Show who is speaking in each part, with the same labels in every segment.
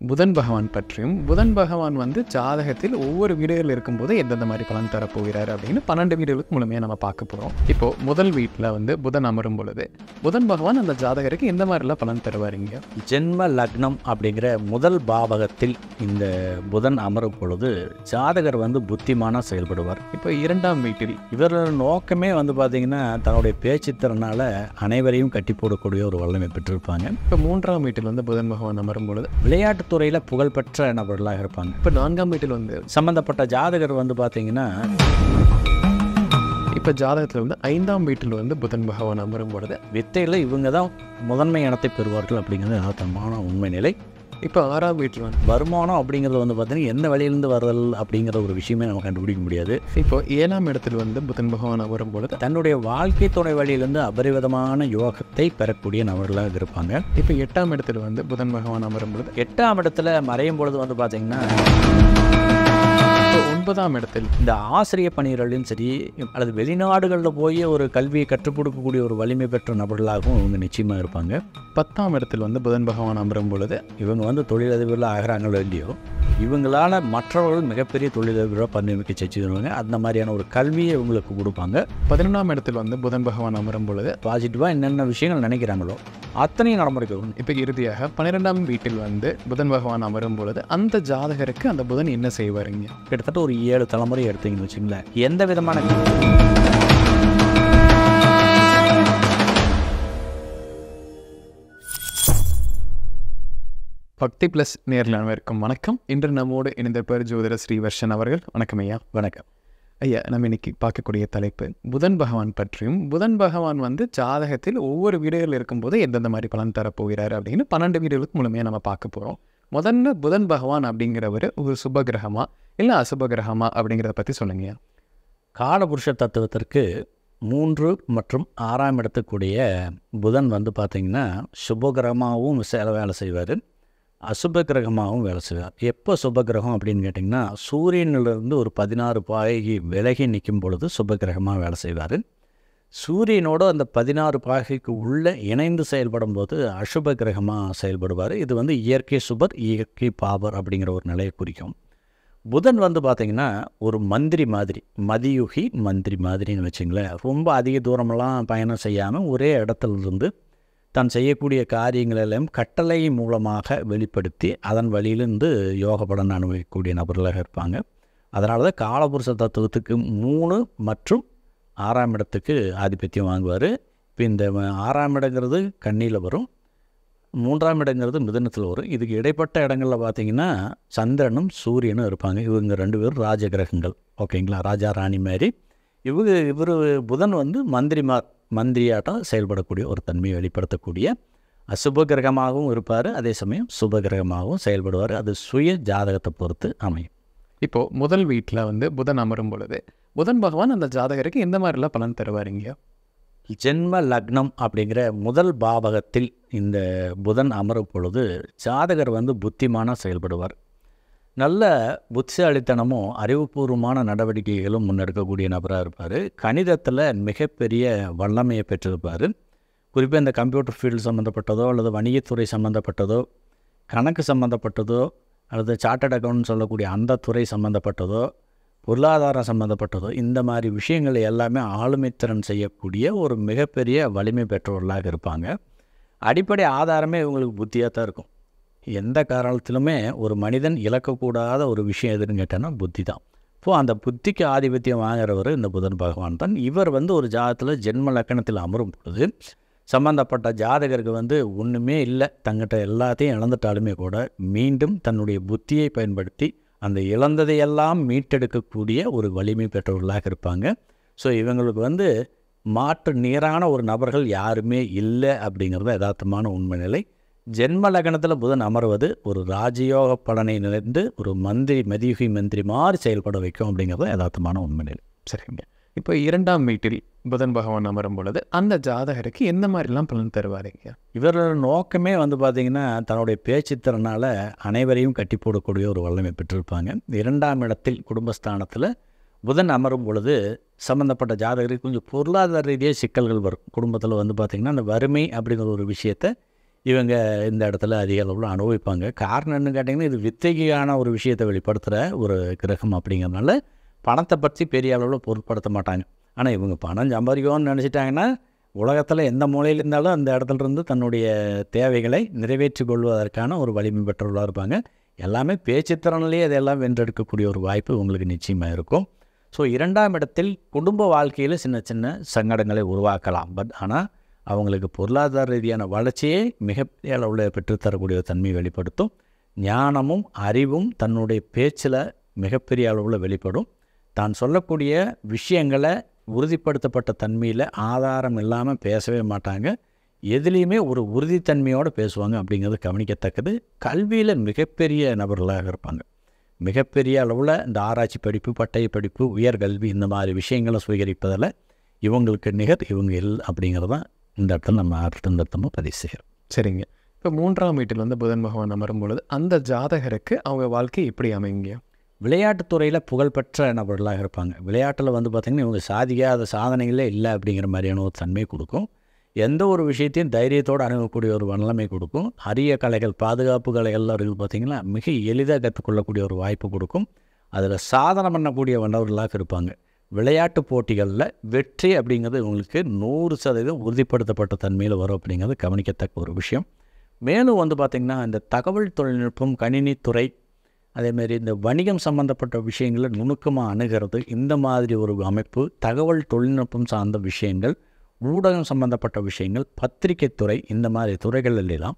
Speaker 1: புதன் பகவான் பற்றியும், புதன் பகவான் ஜாதகத்தில் ஒவ்வொரு வீடுகள் இருக்கும்போது எந்தெந்த மாதிரி பலன் தரப்போகிறார் அப்படின்னு 12 வீடுகளுக்கு முழுமையாக நம்ம பார்க்க போகிறோம். இப்போது முதல் வீட்டில் புதன் அமரும் பொழுது புதன் பகவான் அந்த ஜாதகருக்கு எந்த மாதிரிலாம் பலன் தருவாருங்க?
Speaker 2: ஜென்ம லக்னம் அப்படிங்கிற முதல் பாவகத்தில் இந்த புதன் அமரும் பொழுது ஜாதகர் புத்திமானாக செயல்படுவார்.
Speaker 1: இப்போ இரண்டாம் வீட்டில்
Speaker 2: இவரோட நோக்கமே பார்த்திங்கன்னா தன்னுடைய பேச்சுத்திறனால் அனைவரையும் கட்டி போடக்கூடிய ஒரு வல்லமை பெற்றிருப்பாங்க.
Speaker 1: இப்போ மூன்றாம் வீட்டில் புதன் பகவான் அமரும் பொழுது
Speaker 2: விளையாட்டு துறையில் புகழ்பெற்ற நபர்களாக இருப்பாங்க.
Speaker 1: இப்போ நான்காம் வீட்டில்
Speaker 2: சம்மந்தப்பட்ட ஜாதகர் பார்த்திங்கன்னா
Speaker 1: இப்போ ஜாதகத்தில் 5ஆம் வீட்டில் புதன் பகவான் அமரும் பொழுது
Speaker 2: வித்தையில் இவங்க தான் முதன்மை இடத்தை பெறுவார்கள் அப்படிங்கிறது யதார்த்தமான உண்மை நிலை.
Speaker 1: இப்போ 6ஆம் வீட்டில்
Speaker 2: வருமானம் அப்படிங்கிறது பார்த்திங்கன்னா எந்த வழியிலேருந்து வருதல் அப்படிங்கிற ஒரு விஷயமே நம்ம கண்டுபிடிக்க முடியாது.
Speaker 1: இப்போ 7ஆம் இடத்தில் புதன் பகவான் அமரும் பொழுது
Speaker 2: தன்னுடைய வாழ்க்கை துணை வழியிலேருந்து அபரிவிதமான யோகத்தை பெறக்கூடிய நபர்களாக இருப்பாங்க.
Speaker 1: இப்போ 8ஆம் இடத்தில் புதன் பகவான் அமரும் பொழுது
Speaker 2: 8ஆம் இடத்துல மறையும் பொழுது பார்த்திங்கன்னா
Speaker 1: 9ஆம் இடத்தில்
Speaker 2: இந்த ஆசிரிய பணிகளிலும் சரி அல்லது வெளிநாடுகளில் போய் ஒரு கல்வியை கற்றுக் கொடுக்கக்கூடிய ஒரு வலிமை பெற்ற நபர்களாகவும் இவங்க நிச்சயமாக இருப்பாங்க.
Speaker 1: 10ஆம் இடத்தில் புதன் பகவான் அமரும் பொழுது
Speaker 2: இவங்க தொழிலதிபர்கள் ஆகிறாங்களோ இல்லையோ இவங்களால் மற்றவர்கள் மிகப்பெரிய தொழிலதிபராக பணியமைக்க செஞ்சுருவாங்க. அந்த மாதிரியான ஒரு கல்வியை இவங்களுக்கு கொடுப்பாங்க.
Speaker 1: 11ஆம் இடத்தில் புதன் பகவான் அமரும் பொழுது
Speaker 2: பாசிட்டிவாக என்னென்ன விஷயங்கள் நினைக்கிறாங்களோ அத்தனையும் நடைமுறைக்கு.
Speaker 1: இப்போ இறுதியாக 12ஆம் வீட்டில் புதன் பகவான் அமரும் பொழுது அந்த ஜாதகருக்கு அந்த புதன் என்ன செய்வாருங்க?
Speaker 2: கிட்டத்தட்ட ஒரு 7 தலைமுறை எடுத்தீங்கன்னு வச்சுங்களேன். எந்த விதமான
Speaker 1: பக்தி ப்ளஸ் நேரில் அனைவருக்கும் வணக்கம். இன்று நம்மோடு இணைந்த பேர் ஜோதிடர் ஸ்ரீவர்ஷன் அவர்கள். வணக்கம் ஐயா.
Speaker 2: வணக்கம்
Speaker 1: ஐயா. நம்ம இன்னைக்கு பார்க்கக்கூடிய தலைப்பு புதன் பகவான் பற்றியும், புதன் பகவான் ஜாதகத்தில் ஒவ்வொரு வீடுகள் இருக்கும்போது எந்தெந்த மாதிரி பலன் தரப்போகிறார் அப்படின்னு 12 வீடுகளுக்கு முழுமையாக நம்ம பார்க்க போகிறோம். முதல்ல புதன் பகவான் அப்படிங்கிறவர் ஒரு சுபகிரகமா இல்லை அசுபகிரகமா அப்படிங்கிறத பற்றி சொல்லுங்கய்யா.
Speaker 2: காலபுருஷ தத்துவத்திற்கு 3 மற்றும் 6ஆம் இடத்துக்குடைய புதன் பார்த்திங்கன்னா சுபகிரகமாகவும் வேலை செய்வார், அசுப கிரகமாகவும் வேலை செய்வார். எப்போ சுபகிரகம் அப்படின்னு கேட்டிங்கன்னா சூரியனிலிருந்து ஒரு 16 பாகை விலகி நிற்கும் பொழுது சுபகிரகமாக வேலை செய்வார். சூரியனோடு அந்த 16 பாகைக்கு உள்ளே இணைந்து செயல்படும் போது அசுப கிரகமாக செயல்படுவார். இது இயற்கை சுபர் இயற்கை பாபர் அப்படிங்கிற ஒரு நிலையை குறிக்கும். புதன் பார்த்திங்கன்னா ஒரு மந்திரி மாதிரி, மதியுகி மந்திரி மாதிரின்னு வச்சுங்களேன். ரொம்ப அதிக தூரமெல்லாம் பயணம் செய்யாமல் ஒரே இடத்துலேருந்து தான் செய்யக்கூடிய காரியங்களெல்லாம் கட்டளை மூலமாக வெளிப்படுத்தி அதன் வழியிலிருந்து யோக பலன் அனுபவிக்கக்கூடிய நபர்களாக இருப்பாங்க. அதனால தான் காலபுருஷ தத்துவத்துக்கு 3 மற்றும் 6ஆம் இடத்துக்கு ஆதிபத்தியம் வாங்குவார். இப்போ இந்த 6ஆம் இடங்கிறது கன்னியில் வரும், 3ஆம் இடங்கிறது மிதுனத்தில் வரும். இதுக்கு இடைப்பட்ட இடங்களில் பார்த்திங்கன்னா சந்திரனும் சூரியனும் இருப்பாங்க. இவங்க 2 பேரும் ராஜகிரகங்கள். ஓகேங்களா, ராஜா ராணி மாதிரி. இவர் புதன் மந்திரியாட்டம் செயல்படக்கூடிய ஒரு தன்மையை வெளிப்படுத்தக்கூடிய அசுப கிரகமாகவும் இருப்பார், அதே சமயம் சுப கிரகமாகவும் செயல்படுவார். அது சுய ஜாதகத்தை பொறுத்து அமையும்.
Speaker 1: இப்போது முதல் வீட்டில் புதன் அமரும் பொழுது புதன் பகவான் அந்த ஜாதகருக்கு எந்த மாதிரிலாம் பலன் தருவாருங்க?
Speaker 2: ஜென்ம லக்னம் அப்படிங்கிற முதல் பாவகத்தில் இந்த புதன் அமரும் பொழுது ஜாதகர் புத்திமானாக செயல்படுவார். நல்ல புத்திசாலித்தனமும் அறிவுபூர்வமான நடவடிக்கைகளும் முன்னெடுக்கக்கூடிய நபராக இருப்பார். கணிதத்தில் மிகப்பெரிய வல்லமையை பெற்றிருப்பார். குறிப்பாக இந்த கம்ப்யூட்டர் ஃபீல்டு சம்மந்தப்பட்டதோ அல்லது வணிகத்துறை சம்மந்தப்பட்டதோ, கணக்கு சம்மந்தப்பட்டதோ, அல்லது சார்ட்டர்ட் அக்கௌண்ட் சொல்லக்கூடிய அந்த துறை சம்மந்தப்பட்டதோ, பொருளாதாரம் சம்மந்தப்பட்டதோ, இந்த மாதிரி விஷயங்கள் எல்லாமே ஆளுமைத்திறன் செய்யக்கூடிய ஒரு மிகப்பெரிய வலிமை பெற்றவர்களாக இருப்பாங்க. அடிப்படை ஆதாரமே இவங்களுக்கு புத்தியாக தான் இருக்கும். எந்த காரணத்திலுமே ஒரு மனிதன் இழக்கக்கூடாத ஒரு விஷயம் எதுன்னு கேட்டோன்னா புத்தி தான். இப்போது அந்த புத்திக்கு ஆதிபத்தியம் வாங்குறவர் இந்த புதன் பகவான் தான். இவர் ஒரு ஜாதகத்தில் ஜென்ம லக்கணத்தில் அமரும் பொழுது சம்மந்தப்பட்ட ஜாதகருக்கு ஒன்றுமே இல்லை, தங்கிட்ட எல்லாத்தையும் இழந்துட்டாலுமே கூட மீண்டும் தன்னுடைய புத்தியை பயன்படுத்தி அந்த இழந்ததையெல்லாம் மீட்டெடுக்கக்கூடிய ஒரு வலிமை பெற்றவர்களாக இருப்பாங்க. ஸோ இவங்களுக்கு மாற்று நீரான ஒரு நபர்கள் யாருமே இல்லை அப்படிங்கிறது யதார்த்தமான உண்மை நிலை. ஜென்ம லக்னத்தில் புதன் அமர்வது ஒரு ராஜயோக பலனை நிறைந்து ஒரு மதியுகி மந்திரி மாதிரி செயல்பட வைக்கும் அப்படிங்கிறது யதார்த்தமான உண்மை நிலை.
Speaker 1: சரிங்க. இப்போ 2ஆம் வீட்டில் புதன் பகவான் அமரும் பொழுது அந்த ஜாதகருக்கு எந்த மாதிரிலாம் பலன் தருவாருங்க?
Speaker 2: இவரோட நோக்கமே பார்த்திங்கன்னா தன்னுடைய பேச்சுத்திறனால் அனைவரையும் கட்டி போடக்கூடிய ஒரு வல்லமை பெற்றிருப்பாங்க. 2ஆம் இடத்தில் குடும்பஸ்தானத்தில் புதன் அமரும் பொழுது சம்மந்தப்பட்ட ஜாதகருக்கு கொஞ்சம் பொருளாதார ரீதியாக சிக்கல்கள் வரும். குடும்பத்தில் பார்த்திங்கன்னா அந்த வறுமை அப்படிங்கிற ஒரு விஷயத்தை இவங்க இந்த இடத்துல அதிக அளவில் அனுபவிப்பாங்க. காரணம் என்னன்னு கேட்டிங்கன்னா, இது வித்தைக்கான ஒரு விஷயத்தை வெளிப்படுத்துகிற ஒரு கிரகம் அப்படிங்கிறதுனால பணத்தை பற்றி பெரிய அளவில் பொருட்படுத்த மாட்டாங்க. ஆனால் இவங்க பணம் சம்பாதிக்கணும்னு நினச்சிட்டாங்கன்னா உலகத்தில் எந்த மூலையில் இருந்தாலும் அந்த இடத்துல இருந்து தன்னுடைய தேவைகளை நிறைவேற்றி கொள்வதற்கான ஒரு வலிமை பெற்றவர்களாக இருப்பாங்க. எல்லாமே பேச்சுத்திறனிலேயே அதெல்லாம் வென்றெடுக்கக்கூடிய ஒரு வாய்ப்பு உங்களுக்கு நிச்சயமாக இருக்கும். ஸோ 2ஆம் இடத்தில் குடும்ப வாழ்க்கையில் சின்ன சின்ன சங்கடங்களை உருவாக்கலாம். பட் ஆனால் அவங்களுக்கு பொருளாதார ரீதியான வளர்ச்சியை மிகப்பெரிய அளவில் பெற்றுத்தரக்கூடிய தன்மையை வெளிப்படுத்தும். ஞானமும் அறிவும் தன்னுடைய பேச்சில் மிகப்பெரிய அளவில் வெளிப்படும். தான் சொல்லக்கூடிய விஷயங்களை உறுதிப்படுத்தப்பட்ட தன்மையில் ஆதாரம் இல்லாமல் பேசவே மாட்டாங்க. எதுலேயுமே ஒரு உறுதித்தன்மையோடு பேசுவாங்க அப்படிங்கிறது கவனிக்கத்தக்கது. கல்வியில் மிகப்பெரிய நபர்களாக இருப்பாங்க. மிகப்பெரிய அளவில் இந்த ஆராய்ச்சி படிப்பு, பட்டய படிப்பு, உயர்கல்வி இந்த மாதிரி விஷயங்களை சுவீகரிப்பதில் இவங்களுக்கு நிகர் இவங்க அப்படிங்கிறது தான் இந்த இடத்துல நம்ம அர்த்தம் பதிவு செய்கிறோம்.
Speaker 1: சரிங்க. இப்போ 3ஆம் வீட்டில் வந்து புதன் பகவான் அமரும் பொழுது அந்த ஜாதகருக்கு அவங்க வாழ்க்கை எப்படி அமைங்க?
Speaker 2: விளையாட்டுத்துறையில் புகழ்பெற்ற நபர்களாக இருப்பாங்க. விளையாட்டில் வந்து பார்த்திங்கன்னா இவங்க சாதிக்காத சாதனைகளே இல்லை அப்படிங்கிற மாதிரியான ஒரு தன்மை கொடுக்கும். எந்த ஒரு விஷயத்தையும் தைரியத்தோடு அணுகக்கூடிய ஒரு வல்லமை கொடுக்கும். அரிய கலைகள், பாதுகாப்பு கலைகள்லாம் இருக்குது பார்த்திங்கன்னா மிக எளிதாக கற்றுக்கொள்ளக்கூடிய ஒரு வாய்ப்பு கொடுக்கும். அதில் சாதனை பண்ணக்கூடிய வல்லவர்களாக இருப்பாங்க. விளையாட்டு போட்டிகளில் வெற்றி அப்படிங்கிறது இவங்களுக்கு 100% உறுதிப்படுத்தப்பட்ட தன்மையில் வரும் அப்படிங்கிறது கவனிக்கத்தக்க ஒரு விஷயம். மேலும் வந்து பார்த்திங்கன்னா இந்த தகவல் தொழில்நுட்பம், கணினித்துறை, அதேமாரி இந்த வணிகம் சம்மந்தப்பட்ட விஷயங்களை நுணுக்கமாக அணுகிறது, இந்த மாதிரி ஒரு அமைப்பு, தகவல் தொழில்நுட்பம் சார்ந்த விஷயங்கள், ஊடகம் சம்மந்தப்பட்ட விஷயங்கள், பத்திரிகைத்துறை, இந்த மாதிரி துறைகளெல்லாம்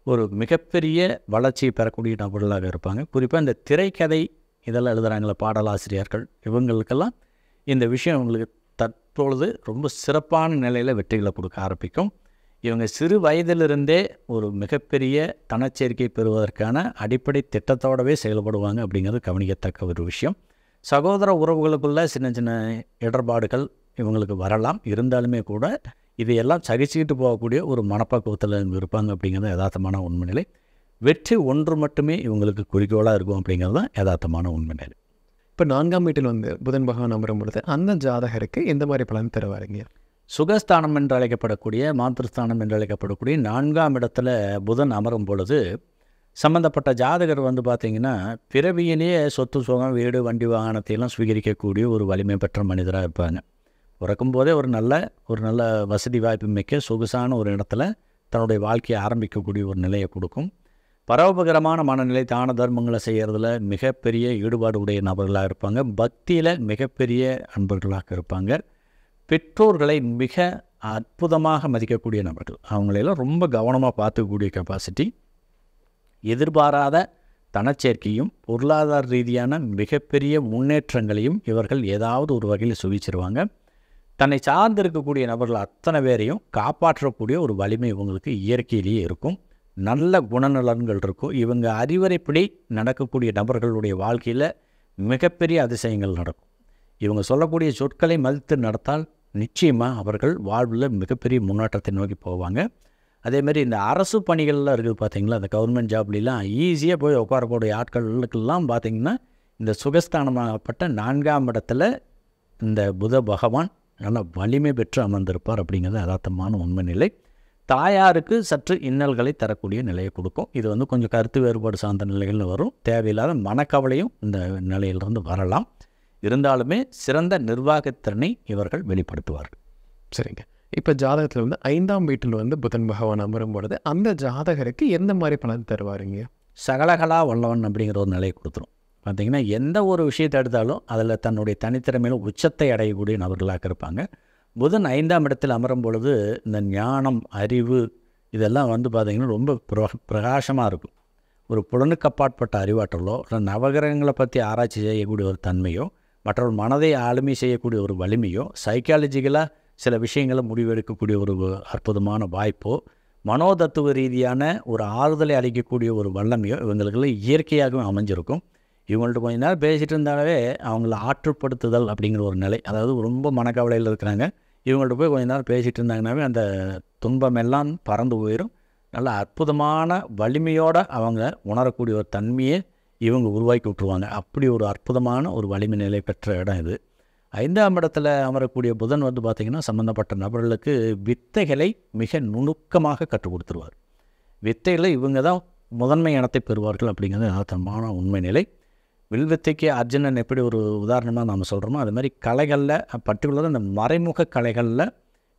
Speaker 2: ஒரு மிகப்பெரிய வளர்ச்சியை பெறக்கூடிய நபர்களாக இருப்பாங்க. குறிப்பாக இந்த திரைக்கதை இதெல்லாம் எழுதுகிறாங்கள பாடலாசிரியர்கள், இவங்களுக்கெல்லாம் இந்த விஷயம் இவங்களுக்கு தற்பொழுது ரொம்ப சிறப்பான நிலையில் வெற்றிகளை கொடுக்க ஆரம்பிக்கும். இவங்க சிறு வயதிலிருந்தே ஒரு மிகப்பெரிய தனச்சேர்க்கை பெறுவதற்கான அடிப்படை திட்டத்தோடவே செயல்படுவாங்க அப்படிங்கிறது கவனிக்கத்தக்க ஒரு விஷயம். சகோதர உறவுகளுக்குள்ள சின்ன சின்ன இடர்பாடுகள் இவங்களுக்கு வரலாம். இருந்தாலுமே கூட இதையெல்லாம் சகிச்சுக்கிட்டு போகக்கூடிய ஒரு மனப்பக்குவத்தில் இருப்பாங்க அப்படிங்கிறது யதார்த்தமான உண்மை நிலை. வெற்றி ஒன்று மட்டுமே இவங்களுக்கு குறிக்கோளாக இருக்கும் அப்படிங்கிறது தான் யதார்த்தமான உண்மை நிலை.
Speaker 1: இப்போ 4ஆம் வீட்டில் வந்து புதன் பகவான் அமரும் பொழுது அந்த ஜாதகருக்கு எந்த மாதிரி பலன் தருவாருங்க?
Speaker 2: சுகஸ்தானம் என்று அழைக்கப்படக்கூடிய, மாத்திருஸ்தானம் என்று அழைக்கப்படக்கூடிய 4ஆம் இடத்துல புதன் அமரும் பொழுது சம்மந்தப்பட்ட ஜாதகர் வந்து பார்த்திங்கன்னா பிறவியிலேயே சொத்து, சுகம், வீடு, வண்டி, வாகனத்தையெல்லாம் சுவீகரிக்கக்கூடிய ஒரு வலிமை பெற்ற மனிதராக இருப்பாங்க. பிறக்கும்போதே ஒரு நல்ல வசதி வாய்ப்பு மிக்க சொகுசான ஒரு இடத்துல தன்னுடைய வாழ்க்கையை ஆரம்பிக்கக்கூடிய ஒரு நிலையை கொடுக்கும். பரோபகரமான மனநிலை, தான தர்மங்களை செய்கிறதுல மிகப்பெரிய ஈடுபாடு உடைய நபர்களாக இருப்பாங்க. பக்தியில் மிகப்பெரிய அன்பர்களாக இருப்பாங்க. பெற்றோர்களை மிக அற்புதமாக மதிக்கக்கூடிய நபர்கள். அவங்களெல்லாம் ரொம்ப கவனமாக பார்த்துக்கக்கூடிய கெப்பாசிட்டி. எதிர்பாராத தனச்சேர்க்கையும் பொருளாதார ரீதியான மிகப்பெரிய முன்னேற்றங்களையும் இவர்கள் ஏதாவது ஒரு வகையில் சுவிச்சிருவாங்க. தன்னை சார்ந்து இருக்கக்கூடிய நபர்கள் அத்தனை பேரையும் காப்பாற்றக்கூடிய ஒரு வலிமை இவங்களுக்கு இயற்கையிலேயே இருக்கும். நல்ல குணநலன்கள் இருக்கும். இவங்க அறிவுரைப்படி நடக்கக்கூடிய நபர்களுடைய வாழ்க்கையில் மிகப்பெரிய அதிசயங்கள் நடக்கும். இவங்க சொல்லக்கூடிய சொற்களை மதித்து நடத்தால் நிச்சயமாக அவர்கள் வாழ்வில் மிகப்பெரிய முன்னேற்றத்தை நோக்கி போவாங்க. அதேமாதிரி இந்த அரசு பணிகளில் இருக்குது பார்த்திங்களா, அந்த கவர்மெண்ட் ஜாப்லாம் ஈஸியாக போய் உட்காரக்கூடிய ஆட்களுக்கெல்லாம் பார்த்திங்கன்னா இந்த சுகஸ்தானமாகப்பட்ட 4ஆம் இடத்துல இந்த புத பகவான் நல்ல வலிமை பெற்று அமர்ந்திருப்பார் அப்படிங்கிறது யதார்த்தமான உண்மை நிலை. தாயாருக்கு சற்று இன்னல்களை தரக்கூடிய நிலையை கொடுக்கும். இது வந்து கொஞ்சம் கருத்து வேறுபாடு சார்ந்த நிலைகளில் வரும். தேவையில்லாத மனக்கவலையும் இந்த நிலையிலிருந்து வரலாம். இருந்தாலுமே சிறந்த நிர்வாகத்திறனை இவர்கள் வெளிப்படுத்துவார்கள்.
Speaker 1: சரிங்க. இப்போ ஜாதகத்தில் வந்து 5ஆம் வீட்டில் வந்து புதன் பகவான் அமரும் பொழுது அந்த ஜாதகருக்கு எந்த மாதிரி பலன் தருவாருங்க?
Speaker 2: சகலகலா வல்லவன் அப்படிங்கிற ஒரு நிலையை கொடுத்துரும். பார்த்திங்கன்னா எந்த ஒரு விஷயத்தை எடுத்தாலும் அதில் தன்னுடைய தனித்திறமையில உச்சத்தை அடையக்கூடிய நபர்களாக இருப்பாங்க. புதன் 5ஆம் இடத்தில் அமரும் பொழுது இந்த ஞானம், அறிவு இதெல்லாம் வந்து பார்த்திங்கன்னா ரொம்ப பிரகாசமாக இருக்கும். ஒரு புலனுக்கப்பாற்பட்ட அறிவாற்றலோ இல்லை நவகிரகங்களை பற்றி ஆராய்ச்சி செய்யக்கூடிய ஒரு தன்மையோ, மற்றொரு மனதை ஆளுமை செய்யக்கூடிய ஒரு வலிமையோ, சைக்காலஜிக்கலாக சில விஷயங்களை முடிவெடுக்கக்கூடிய ஒரு அற்புதமான வாய்ப்போ, மனோதத்துவ ரீதியான ஒரு ஆறுதலை அளிக்கக்கூடிய ஒரு வல்லமையோ இவங்களுக்கெல்லாம் இயற்கையாகவே அமைஞ்சிருக்கும். இவங்கள்ட்ட கொஞ்ச நேரம் பேசிகிட்டு இருந்தாலே அவங்கள ஆற்றுப்படுத்துதல் அப்படிங்கிற ஒரு நிலை, அதாவது ரொம்ப மனக்கவலையில் இருக்கிறாங்க, இவங்கள்ட்ட போய் கொஞ்ச நேரம் பேசிகிட்டு இருந்தாங்கன்னாவே அந்த துன்பமெல்லாம் பறந்து போயிடும். நல்ல அற்புதமான வலிமையோடு அவங்க உணரக்கூடிய ஒரு தன்மையை இவங்க உருவாக்கி விட்டுருவாங்க. அப்படி ஒரு அற்புதமான ஒரு வலிமை நிலை பெற்ற இடம் இது. 5ஆம் இடத்துல அமரக்கூடிய புதன் வந்து பார்த்திங்கன்னா சம்மந்தப்பட்ட நபர்களுக்கு வித்தைகளை மிக நுணுக்கமாக கற்றுக் கொடுத்துருவார். வித்தையில் இவங்க தான் முதன்மை இடத்தை பெறுவார்கள் அப்படிங்கிறது யதார்த்தமான உண்மை நிலை. வில்வித்தைக்கு அர்ஜுனன் எப்படி ஒரு உதாரணமாக நம்ம சொல்கிறோமோ அது மாதிரி கலைகளில் பர்டிகுலராக இந்த மறைமுக கலைகளில்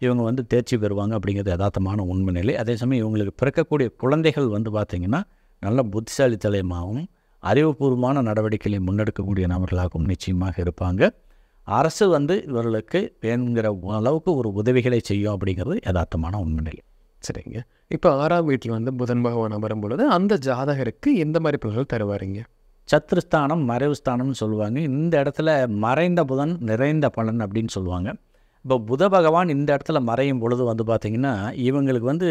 Speaker 2: இவங்க வந்து தேர்ச்சி பெறுவாங்க அப்படிங்கிறது யதார்த்தமான உண்மை நிலை. அதே சமயம் இவங்களுக்கு பிறக்கக்கூடிய குழந்தைகள் வந்து பார்த்திங்கன்னா நல்ல புத்திசாலித்தனமாகவும் அறிவுபூர்வமான நடவடிக்கைகளை முன்னெடுக்கக்கூடிய நபர்களாகவும் நிச்சயமாக இருப்பாங்க. அரசு வந்து இவர்களுக்கு வேணுங்கிற அளவுக்கு ஒரு உதவிகளை செய்யும் அப்படிங்கிறது யதார்த்தமான உண்மை நிலை.
Speaker 1: சரிங்க. இப்போ 6ஆம் வீட்டில் வந்து புதன் பகவான் அமரும் பொழுது அந்த ஜாதகருக்கு எந்த மாதிரி பலன்கள் தருவாருங்க?
Speaker 2: சத்ருஸ்தானம் மறைவு ஸ்தானம்னு சொல்லுவாங்க. இந்த இடத்துல மறைந்த புதன் நிறைந்த பலன் அப்படின்னு சொல்லுவாங்க. இப்போ புத பகவான் இந்த இடத்துல மறையும் பொழுது வந்து பார்த்திங்கன்னா இவங்களுக்கு வந்து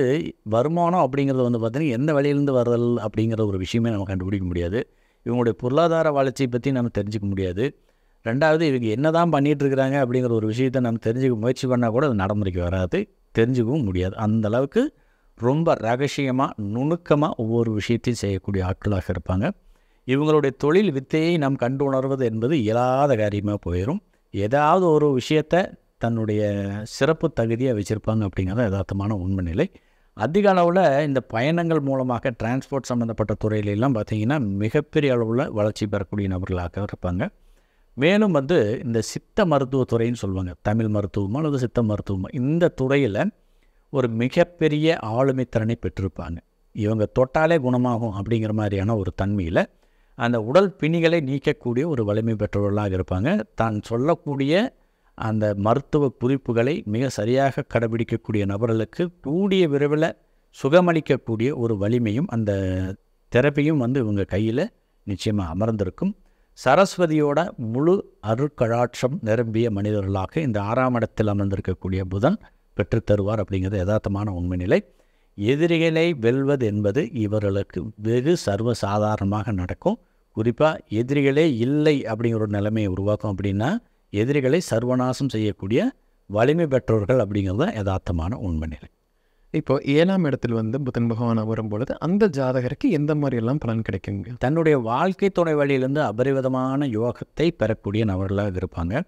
Speaker 2: வருமானம் அப்படிங்கிறது வந்து பார்த்திங்கன்னா எந்த வழியிலேருந்து வருதல் அப்படிங்கிற ஒரு விஷயமே நம்ம கண்டுபிடிக்க முடியாது. இவங்களுடைய பொருளாதார வளர்ச்சியை பற்றி நம்ம தெரிஞ்சுக்க முடியாது. ரெண்டாவது இவங்க என்ன தான் பண்ணிகிட்ருக்குறாங்க அப்படிங்கிற ஒரு விஷயத்தை நம்ம தெரிஞ்சுக்க முயற்சி பண்ணால் கூட அது நடைமுறைக்கு வராது, தெரிஞ்சுக்கவும் முடியாது. அந்தளவுக்கு ரொம்ப ரகசியமாக நுணுக்கமாக ஒவ்வொரு விஷயத்தையும் செய்யக்கூடிய ஆட்களாக இருப்பாங்க. இவங்களுடைய தொழில் வித்தையை நாம் கண்டு உணர்வது என்பது இயலாத காரியமாக போயிடும். ஏதாவது ஒரு விஷயத்தை தன்னுடைய சிறப்பு தகுதியாக வச்சுருப்பாங்க அப்படிங்கிறது யதார்த்தமான உண்மை நிலை. அதிக அளவில் இந்த பயணங்கள் மூலமாக டிரான்ஸ்போர்ட் சம்மந்தப்பட்ட துறையிலெல்லாம் பார்த்திங்கன்னா மிகப்பெரிய அளவில் வளர்ச்சி பெறக்கூடிய நபர்களாக இருப்பாங்க. மேலும் வந்து இந்த சித்த மருத்துவத்துறைன்னு சொல்லுவாங்க, தமிழ் மருத்துவமோ அல்லது சித்த மருத்துவமோ, இந்த துறையில் ஒரு மிகப்பெரிய ஆளுமை திறனை பெற்றிருப்பாங்க. இவங்க தொட்டாலே குணமாகும் அப்படிங்கிற மாதிரியான ஒரு தன்மையில் அந்த உடல் பிணிகளை நீக்கக்கூடிய ஒரு வலிமை பெற்றவர்களாக இருப்பாங்க. தான் சொல்லக்கூடிய அந்த மருத்துவ குறிப்புகளை மிக சரியாக கடைபிடிக்கக்கூடிய நபர்களுக்கு கூடிய விரைவில் சுகமளிக்கக்கூடிய ஒரு வலிமையும் அந்த தெரப்பியும் வந்து இவங்க கையில் நிச்சயமாக அமர்ந்திருக்கும். சரஸ்வதியோட முழு அருட்கடாட்சம் நிரம்பிய மனிதர்களாக இந்த 6ஆம் இடத்தில் அமர்ந்திருக்கக்கூடிய புதன் பெற்றுத்தருவார் அப்படிங்கிறது யதார்த்தமான உண்மை நிலை. எதிரிகளை வெல்வது என்பது இவர்களுக்கு வெகு சர்வசாதாரணமாக நடக்கும். குறிப்பாக எதிரிகளே இல்லை அப்படிங்கிற ஒரு நிலைமையை உருவாக்கும். அப்படின்னா எதிரிகளை சர்வநாசம் செய்யக்கூடிய வலிமை பெற்றவர்கள் அப்படிங்கிறது தான் யதார்த்தமான உண்மை நிலை.
Speaker 1: இப்போ 7ஆம் இடத்தில் வந்து புதன் பகவான் வரும் பொழுது அந்த ஜாதகருக்கு எந்த மாதிரியெல்லாம் பலன் கிடைக்குங்க?
Speaker 2: தன்னுடைய வாழ்க்கை துணை வழியிலேருந்து அபரிவிதமான யோகத்தை பெறக்கூடிய நபர்களாக இருப்பாங்க.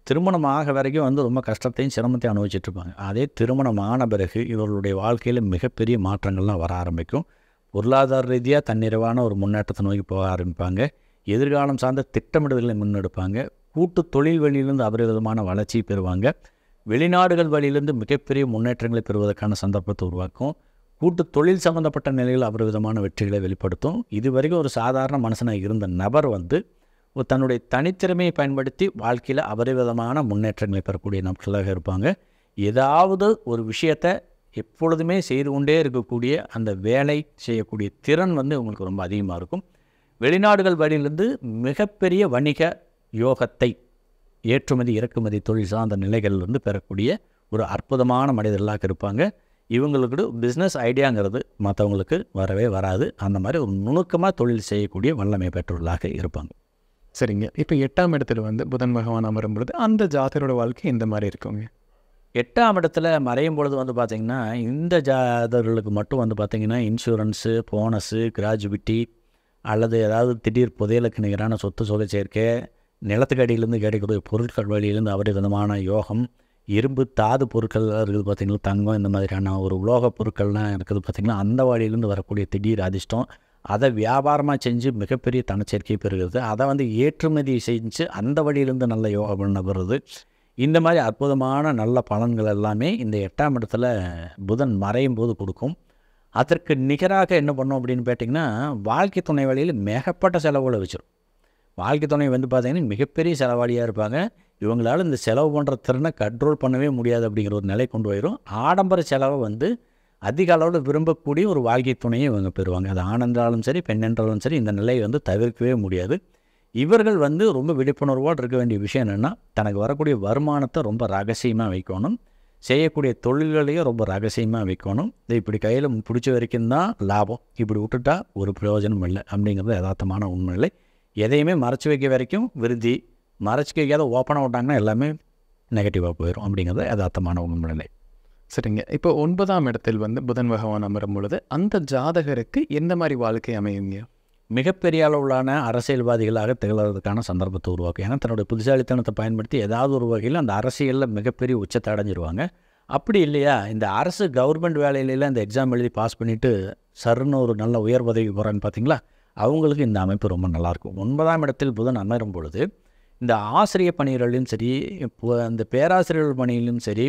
Speaker 2: திருமணமாக வரைக்கும் வந்து ரொம்ப கஷ்டத்தையும் சிரமத்தையும் அனுபவிச்சிட்ருப்பாங்க. அதே திருமணமான பிறகு இவர்களுடைய வாழ்க்கையில் மிகப்பெரிய மாற்றங்கள்லாம் வர ஆரம்பிக்கும். பொருளாதார ரீதியாக தன்னிறைவான ஒரு முன்னேற்றத்தை நோக்கி போக ஆரம்பிப்பாங்க. எதிர்காலம் சார்ந்த திட்டமிடுதல்களை முன்னெடுப்பாங்க. கூட்டு தொழில் வழியிலிருந்து அபரிவிதமான வளர்ச்சியை பெறுவாங்க. வெளிநாடுகள் வழியிலிருந்து மிகப்பெரிய முன்னேற்றங்களை பெறுவதற்கான சந்தர்ப்பத்தை உருவாக்கும். கூட்டு தொழில் சம்மந்தப்பட்ட நிலையில் அபரிவிதமான வெற்றிகளை வெளிப்படுத்தும். இதுவரைக்கும் ஒரு சாதாரண மனுஷனாக இருந்த நபர் வந்து தன்னுடைய தனித்திறமையை பயன்படுத்தி வாழ்க்கையில் அபரிவிதமான முன்னேற்றங்களை பெறக்கூடிய நபர்களாக இருப்பாங்க. ஏதாவது ஒரு விஷயத்தை எப்பொழுதுமே செய்து கொண்டே இருக்கக்கூடிய அந்த வேலை செய்யக்கூடிய திறன் வந்து உங்களுக்கு ரொம்ப அதிகமாக இருக்கும். வெளிநாடுகள் வழியிலிருந்து மிகப்பெரிய வணிக யோகத்தை ஏற்றுமதி இறக்குமதி தொழில் சார்ந்த நிலைகளிலிருந்து பெறக்கூடிய ஒரு அற்புதமான மனிதர்களாக இருப்பாங்க. இவங்களுக்கு பிஸ்னஸ் ஐடியாங்கிறது மற்றவங்களுக்கு வரவே வராது. அந்த மாதிரி ஒரு நுணுக்கமாக தொழில் செய்யக்கூடிய வல்லமை பெற்றவர்களாக இருப்பாங்க.
Speaker 1: சரிங்க. இப்போ 8ஆம் இடத்துல வந்து புதன் பகவான் அமரும் பொழுது அந்த ஜாதகரோட வாழ்க்கை எந்த மாதிரி இருக்குங்க?
Speaker 2: 8ஆம் இடத்துல மறையும் பொழுது வந்து பார்த்திங்கன்னா இந்த ஜாதகர்களுக்கு மட்டும் வந்து பார்த்திங்கன்னா இன்சூரன்ஸு, போனஸு, கிராஜுவிட்டி அல்லது ஏதாவது திடீர் புதையலுக்கு நிகரான சொத்து சொலை சேர்க்கை, நிலத்துக்கு அடியிலேருந்து கிடைக்கக்கூடிய பொருட்கள் வழியிலேருந்து அபரிவிதமான யோகம், இரும்பு தாது பொருட்கள் இருக்குது பார்த்திங்கன்னா, தங்கம், இந்த மாதிரியான ஒரு உலோகப் பொருட்கள்லாம் இருக்குது பார்த்திங்கன்னா, அந்த வழியிலேருந்து வரக்கூடிய திடீர் அதிர்ஷ்டம், அதை வியாபாரமாக செஞ்சு மிகப்பெரிய தனச்சேர்க்கை பெறுகிறது. அதை வந்து ஏற்றுமதி செஞ்சு அந்த வழியிலேருந்து நல்ல யோகம் பண்ண பெறுறது. இந்த மாதிரி அற்புதமான நல்ல பலன்கள் எல்லாமே இந்த 8ஆம் இடத்துல புதன் மறையும் போது கொடுக்கும். அதற்கு நிகராக என்ன பண்ணோம் அப்படின்னு கேட்டிங்கன்னா, வாழ்க்கை துணை வழியில் மிகப்பட்ட செலவுகளை வச்சிடும். வாழ்க்கை துணை வந்து பார்த்திங்கன்னா மிகப்பெரிய செலவாளியாக இருப்பாங்க. இவங்களால் இந்த செலவு பண்ணுற திறனை கண்ட்ரோல் பண்ணவே முடியாது அப்படிங்கிற ஒரு நிலை கொண்டு போயிடும். ஆடம்பர செலவை வந்து அதிக அளவில் விரும்பக்கூடிய ஒரு வாழ்க்கை துணையை இவங்க பெறுவாங்க. அது ஆண் என்றாலும் சரி, பெண் என்றாலும் சரி, இந்த நிலையை வந்து தவிர்க்கவே முடியாது. இவர்கள் வந்து ரொம்ப விழிப்புணர்வோடு இருக்க வேண்டிய விஷயம் என்னென்னா, தனக்கு வரக்கூடிய வருமானத்தை ரொம்ப ரகசியமாக வைக்கணும். செய்யக்கூடிய தொழில்களையும் ரொம்ப ரகசியமாக வைக்கணும். இது இப்படி கையில் பிடிச்ச வரைக்கும் தான் லாபம், இப்படி விட்டுட்டா ஒரு பிரயோஜனம் இல்லை அப்படிங்கிறது யதார்த்தமான உண்மையில்லை. எதையுமே மறைச்சி வைக்க வரைக்கும் விருதி, மறைச்சி வைக்காத ஓப்பனாக விட்டாங்கன்னா எல்லாமே நெகட்டிவாக போயிடும் அப்படிங்கிறது யதார்த்தமான உண்மையில்லை.
Speaker 1: சரிங்க. இப்போ 9ஆம் இடத்தில் வந்து புதன் பகவான் அமரும் பொழுது அந்த ஜாதகருக்கு எந்த மாதிரி வாழ்க்கை அமையுங்க?
Speaker 2: மிகப்பெரிய அளவிலான அரசியல்வாதிகளாக திகழ்வதற்கான சந்தர்ப்பத்தை உருவாக்கும். ஏன்னா தன்னுடைய புத்திசாலித்தனத்தை பயன்படுத்தி ஏதாவது ஒரு வகையில் அந்த அரசியலில் மிகப்பெரிய உச்சத்தை அடைஞ்சிருவாங்க. அப்படி இல்லையா, இந்த அரசு கவர்மெண்ட் வேலையிலலாம் இந்த எக்ஸாம் எழுதி பாஸ் பண்ணிவிட்டு சர்ன்னு ஒரு நல்ல உயர் பதவி போகிறான்னு பார்த்தீங்களா, அவங்களுக்கு இந்த அமைப்பு ரொம்ப நல்லாயிருக்கும். 9ஆம் இடத்தில் புதன் அமரும் பொழுது இந்த ஆசிரியர் பணிகளிலும் சரி, இப்போ அந்த பேராசிரியர்கள் பணியிலும் சரி,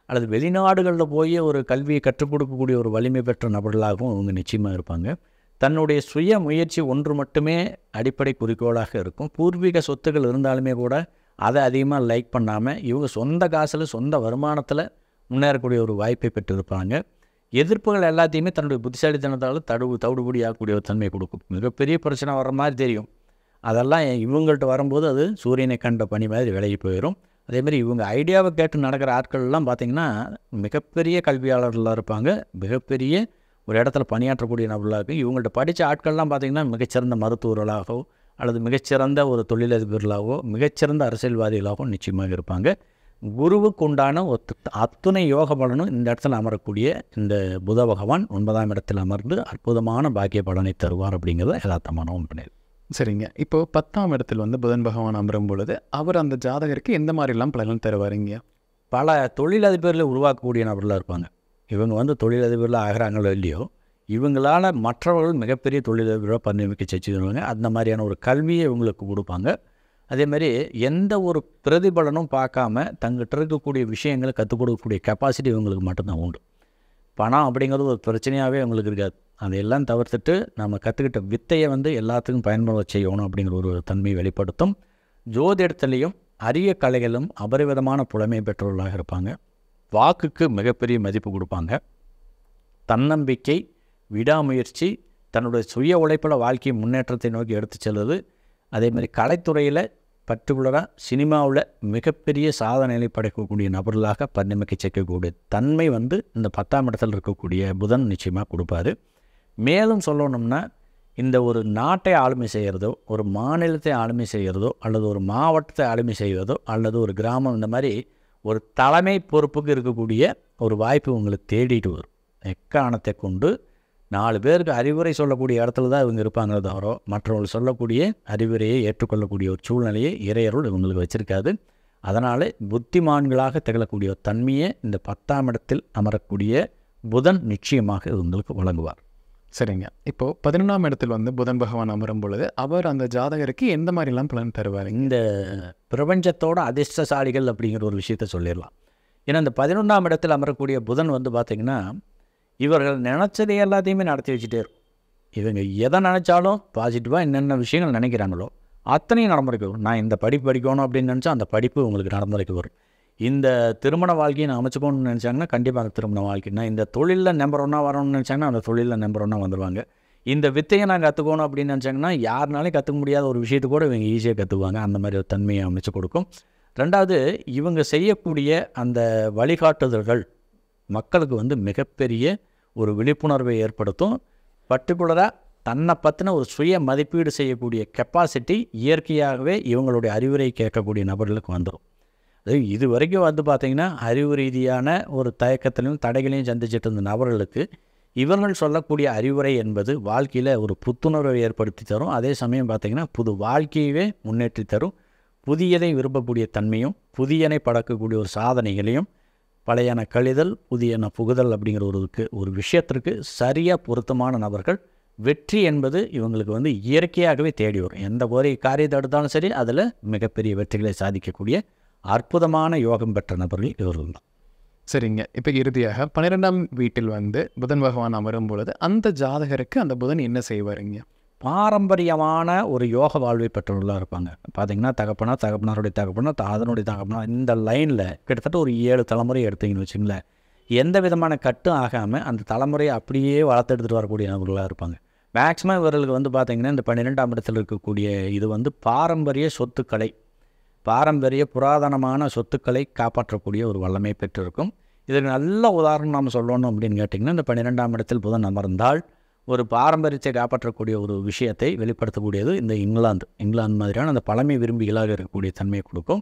Speaker 2: அல்லது வெளிநாடுகளில் போய் ஒரு கல்வியை கற்றுக் கொடுக்கக்கூடிய ஒரு வலிமை பெற்ற நபர்களாகவும் அவங்க நிச்சயமாக இருப்பாங்க. தன்னுடைய சுய முயற்சி ஒன்று மட்டுமே அடிப்படை குறிக்கோளாக இருக்கும். பூர்வீக சொத்துக்கள் இருந்தாலுமே கூட அதை அதிகமாக லைக் பண்ணாமல் இவங்க சொந்த காசில் சொந்த வருமானத்தில் முன்னேறக்கூடிய ஒரு வாய்ப்பை பெற்றிருப்பாங்க. எதிர்ப்புகள் எல்லாத்தையுமே தன்னுடைய புத்திசாலித்தனத்தால் தவிடுபடி ஆகக்கூடிய ஒரு தன்மையை கொடுக்கும். மிகப்பெரிய பிரச்சனை வர்ற மாதிரி தெரியும், அதெல்லாம் இவங்கள்ட்ட வரும்போது அது சூரியனை கண்ட பனி மாதிரி விலகி போயிடும். அதேமாதிரி இவங்க ஐடியாவை கேட்டு நடக்கிற ஆட்கள்லாம் பார்த்திங்கன்னா மிகப்பெரிய கல்வியாளர்களாக இருப்பாங்க, மிகப்பெரிய ஒரு இடத்துல பணியாற்றக்கூடிய நபர்களாக இருக்கும். இவங்கள்ட்ட படித்த ஆட்கள்லாம் பார்த்திங்கன்னா மிகச்சிறந்த மருத்துவர்களாகவோ அல்லது மிகச்சிறந்த ஒரு தொழிலதிபர்களாகவோ மிகச்சிறந்த அரசியல்வாதிகளாகவும் நிச்சயமாக இருப்பாங்க. குருவுக்கு உண்டான அத்துணை யோக பலனும் இந்த இடத்துல அமரக்கூடிய இந்த புத பகவான் 9ஆம் இடத்தில் அமர்ந்து அற்புதமான பாக்கிய பலனை தருவார் அப்படிங்கிறத யதார்த்தமான உண்மை.
Speaker 1: சரிங்க. இப்போது 10ஆம் இடத்தில் வந்து புதன் பகவான் அமரும் பொழுது அவர் அந்த ஜாதகருக்கு எந்த மாதிரிலாம் பலன் தருவாருங்க?
Speaker 2: பல தொழிலதிபர்களை உருவாக்கக்கூடிய நபர்களாக இருப்பாங்க. இவங்க வந்து தொழிலதிபரில் ஆகிறாங்களோ இல்லையோ, இவங்களால் மற்றவர்கள் மிகப்பெரிய தொழிலதிபராக பணியமைக்க செஞ்சுருவாங்க. அந்த மாதிரியான ஒரு கல்வியை இவங்களுக்கு கொடுப்பாங்க. அதேமாதிரி எந்த ஒரு பிரதிபலனும் பார்க்காம தங்கிட்ட இருக்கக்கூடிய விஷயங்களை கற்றுக் கொடுக்கக்கூடிய கெப்பாசிட்டி இவங்களுக்கு மட்டும்தான் உண்டு. பணம் அப்படிங்கிறது ஒரு பிரச்சனையாகவே அவங்களுக்கு இருக்காது. அதையெல்லாம் தவிர்த்துட்டு நம்ம கற்றுக்கிட்ட வித்தையை வந்து எல்லாத்துக்கும் பயன்பட செய்யணும் அப்படிங்கிற ஒரு தன்மையை வெளிப்படுத்தும். ஜோதிடத்துலேயும் அரிய கலைகளும் அபரிவிதமான புலமை பெற்றவர்களாக இருப்பாங்க. வாக்குக்கு மிகப்பெரிய மதிப்பு கொடுப்பாங்க. தன்னம்பிக்கை, விடாமுயற்சி, தன்னுடைய சுய உழைப்பில் வாழ்க்கை முன்னேற்றத்தை நோக்கி எடுத்து செல்வது. அதேமாதிரி கலைத்துறையில் பர்டிகுலராக சினிமாவில் மிகப்பெரிய சாதனைகளை படைக்கக்கூடிய நபர்களாக பரிணமிக்க சேர்க்கக்கூடிய தன்மை வந்து இந்த 10ஆம் இடத்தில் இருக்கக்கூடிய புதன் நிச்சயமாக கொடுப்பாரு. மேலும் சொல்லணும்னா இந்த ஒரு நாட்டை ஆளுமை செய்கிறதோ, ஒரு மாநிலத்தை ஆளுமை செய்கிறதோ, அல்லது ஒரு மாவட்டத்தை ஆளுமை செய்வதோ, அல்லது ஒரு கிராமம், இந்த மாதிரி ஒரு தலைமை பொறுப்புக்கு இருக்கக்கூடிய ஒரு வாய்ப்பு உங்களுக்கு தேடிட்டு வரும். எக்காரணத்தை கொண்டு 4 பேருக்கு அறிவுரை சொல்லக்கூடிய இடத்துல தான் இவங்க இருப்பாங்களே தவிர மற்றவர்கள் சொல்லக்கூடிய அறிவுரையை ஏற்றுக்கொள்ளக்கூடிய ஒரு சூழ்நிலையை இறையருள் இவங்களுக்கு வச்சுருக்காது. அதனால் புத்திமான்களாக திகழக்கூடிய ஒரு தன்மையை இந்த 10ஆம் இடத்தில் அமரக்கூடிய புதன் நிச்சயமாக இவங்களுக்கு வழங்குவார்.
Speaker 1: சரிங்க. இப்போது 11ஆம் இடத்தில் வந்து புதன் பகவான் அமரும் பொழுது அவர் அந்த ஜாதகருக்கு எந்த மாதிரிலாம் பலன் தருவார்?
Speaker 2: இந்த பிரபஞ்சத்தோட அதிர்ஷ்டசாலிகள் அப்படிங்கிற ஒரு விஷயத்த சொல்லிடலாம். ஏன்னா இந்த 11ஆம் இடத்தில் அமரக்கூடிய புதன் வந்து பார்த்திங்கன்னா இவர்கள் நினச்சதை எல்லாத்தையுமே நடத்தி வச்சுட்டே இருக்கும். இவங்க எதை நினச்சாலும் பாசிட்டிவாக என்னென்ன விஷயங்கள் நினைக்கிறாங்களோ அத்தனையும் நடைமுறைக்கு வரும். நான் இந்த படிப்பு படிக்கணும் அப்படின்னு நினச்சா அந்த படிப்பு உங்களுக்கு நடைமுறைக்கு வரும். இந்த திருமண வாழ்க்கையை நான் அமைச்சுக்கணும்னு நினச்சாங்கன்னா கண்டிப்பாக அந்த திருமண வாழ்க்கை, நான் இந்த தொழிலில் நம்பர் 1 வரணும்னு நினச்சாங்கன்னா அந்த தொழிலில் நம்பர் 1 வந்துடுவாங்க. இந்த வித்தையை நான் கற்றுக்கணும் அப்படின்னு நினச்சாங்கன்னா யாருனாலையும் கற்றுக்க முடியாத ஒரு விஷயத்தை கூட இவங்க ஈஸியாக கற்றுக்குவாங்க. அந்த மாதிரி ஒரு தன்மையை அமைச்சு கொடுக்கும். 2வது, இவங்க செய்யக்கூடிய அந்த வழிகாட்டுதல்கள் மக்களுக்கு வந்து மிகப்பெரிய ஒரு விழிப்புணர்வை ஏற்படுத்தும். பர்டிகுலராக தன்னை பற்றின ஒரு சுய மதிப்பீடு செய்யக்கூடிய கெப்பாசிட்டி இயற்கையாகவே இவங்களுடைய அறிவுரை கேட்கக்கூடிய நபர்களுக்கு வந்துடும். அது இது வரைக்கும் வந்து பார்த்திங்கன்னா அறிவு ரீதியான ஒரு தயக்கத்திலையும் தடைகளையும் சந்திச்சிட்டு இருந்த நபர்களுக்கு இவர்கள் சொல்லக்கூடிய அறிவுரை என்பது வாழ்க்கையில் ஒரு புத்துணர்வை ஏற்படுத்தி தரும். அதே சமயம் பார்த்திங்கன்னா புது வாழ்க்கையவே முன்னேற்றி தரும். புதியதை விரும்பக்கூடிய தன்மையும் புதியனை படக்கக்கூடிய ஒரு சாதனைகளையும் பழையன கழிதல் புதியன புகுதல் அப்படிங்கிற ஒரு விஷயத்திற்கு சரியாக பொருத்தமான நபர்கள் வெற்றி என்பது இவங்களுக்கு வந்து இயற்கையாகவே தேடி வரும். எந்த ஒரு காரியத்தை எடுத்தாலும் சரி அதில் மிகப்பெரிய வெற்றிகளை சாதிக்கக்கூடிய அற்புதமான யோகம் பெற்ற நபர்கள் இவர்கள் தான்.
Speaker 1: சரிங்க. இப்போ இறுதியாக 12ஆம் வீட்டில் வந்து புதன் பகவான் அமரும் பொழுது அந்த ஜாதகருக்கு அந்த புதன் என்ன செய்வாருங்க?
Speaker 2: பாரம்பரியமான ஒரு யோக வாழ்வை பெற்றவர்களாக இருப்பாங்க. பார்த்திங்கன்னா தகப்பனாருடைய தகப்பனார் அதனுடைய தகப்பனார் இந்த லைனில் கிட்டத்தட்ட ஒரு 7 தலைமுறை எடுத்தீங்கன்னு வச்சுங்களேன். எந்த விதமான கட்டும் ஆகாமல் அந்த தலைமுறையை அப்படியே வளர்த்து எடுத்துகிட்டு வரக்கூடிய நபர்களாக இருப்பாங்க. மேக்ஸிமம் இவர்களுக்கு வந்து பார்த்திங்கன்னா இந்த 12ஆம் இடத்தில் இருக்கக்கூடிய இது வந்து பாரம்பரிய சொத்துக்களை, பாரம்பரிய புராதனமான சொத்துக்களை காப்பாற்றக்கூடிய ஒரு வல்லமை பெற்றிருக்கும். இதற்கு நல்ல உதாரணம் நாம் சொல்லணும் அப்படின்னு கேட்டிங்கன்னா இந்த 12ஆம் இடத்தில் புதன் அமர்ந்தால் ஒரு பாரம்பரியத்தை காப்பாற்றக்கூடிய ஒரு விஷயத்தை வெளிப்படுத்தக்கூடியது இந்த இங்கிலாந்து மாதிரியான அந்த பழமை விரும்பிகளாக இருக்கக்கூடிய தன்மையை கொடுக்கும்.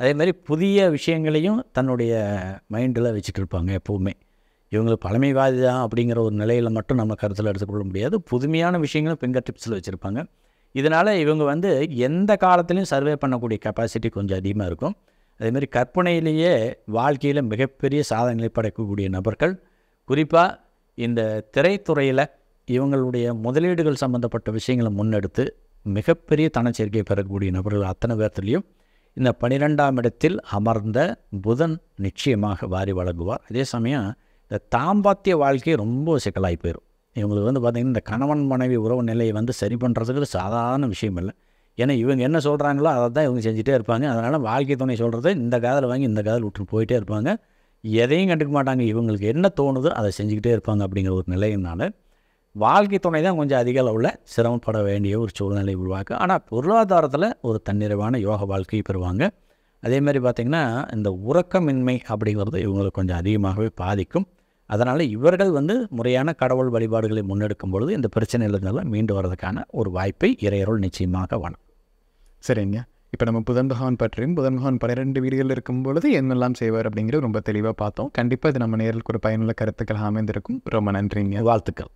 Speaker 2: அதேமாதிரி புதிய விஷயங்களையும் தன்னுடைய மைண்டில் வச்சுட்டு இருப்பாங்க எப்போவுமே. இவங்களுக்கு பழமைவாதி தான் அப்படிங்கிற ஒரு நிலையில் மட்டும் நம்ம கருத்தில் எடுத்துக்கொள்ள முடியாது. புதுமையான விஷயங்களும் ஃபிங்கர் டிப்ஸில் வச்சுருப்பாங்க. இதனால் இவங்க வந்து எந்த காலத்துலையும் சர்வே பண்ணக்கூடிய கெப்பாசிட்டி கொஞ்சம் அதிகமாக இருக்கும். அதேமாதிரி கற்பனையிலேயே வாழ்க்கையில் மிகப்பெரிய சாதனைகளை படைக்கக்கூடிய நபர்கள், குறிப்பாக இந்த திரைத்துறையில் இவங்களுடைய முதலீடுகள் சம்மந்தப்பட்ட விஷயங்களை முன்னெடுத்து மிகப்பெரிய தனச்சேர்க்கையை பெறக்கூடிய நபர்கள் அத்தனை பேர்த்துலேயும் இந்த 12ஆம் இடத்தில் அமர்ந்த புதன் நிச்சயமாக வாரி வழங்குவார். அதே சமயம் இந்த தாம்பத்திய வாழ்க்கை ரொம்ப சிக்கலாகி போயிடும். இவங்களுக்கு வந்து பார்த்திங்கன்னா இந்த கணவன் மனைவி உறவு நிலையை வந்து சரி பண்ணுறதுக்கு சாதாரண விஷயம் இல்லை. ஏன்னா இவங்க என்ன சொல்கிறாங்களோ அதை தான் இவங்க செஞ்சுட்டே இருப்பாங்க. அதனால் வாழ்க்கை துணை சொல்கிறத இந்த காதில் வாங்கி இந்த காதில் விட்டு போயிட்டே இருப்பாங்க. எதையும் கண்டுக்க மாட்டாங்க. இவங்களுக்கு என்ன தோணுதோ அதை செஞ்சுக்கிட்டே இருப்பாங்க. அப்படிங்கிற ஒரு நிலையினால வாழ்க்கை துணை தான் கொஞ்சம் அதிக அளவில் சிரமப்பட வேண்டிய ஒரு சூழ்நிலை உருவாக்கும். ஆனால் பொருளாதாரத்தில் ஒரு தன்னிறைவான யோக வாழ்க்கையை பெறுவாங்க. அதேமாதிரி பார்த்திங்கன்னா இந்த உறக்கமின்மை அப்படிங்கிறது இவங்களுக்கு கொஞ்சம் அதிகமாகவே பாதிக்கும். அதனால் இவர்கள் வந்து முறையான கடவுள் வழிபாடுகளை முன்னெடுக்கும் பொழுது இந்த பிரச்சனையிலிருந்தாலும் மீண்டு வர்றதுக்கான ஒரு வாய்ப்பை இறையருள் நிச்சயமாக வரும்.
Speaker 1: சரிங்க. இப்போ நம்ம புதன் பகவான் பற்றியும் புதன் பகவான் 12 வீடுகள் இருக்கும் பொழுது என்னெல்லாம் செய்வார் அப்படிங்கிறது ரொம்ப தெளிவாக பார்த்தோம். கண்டிப்பாக இது நம்ம நேர்களுக்கு ஒரு பயனுள்ள கருத்துக்கள் அமைந்திருக்கும். ரொம்ப நன்றிங்க.
Speaker 2: வாழ்த்துக்கள்.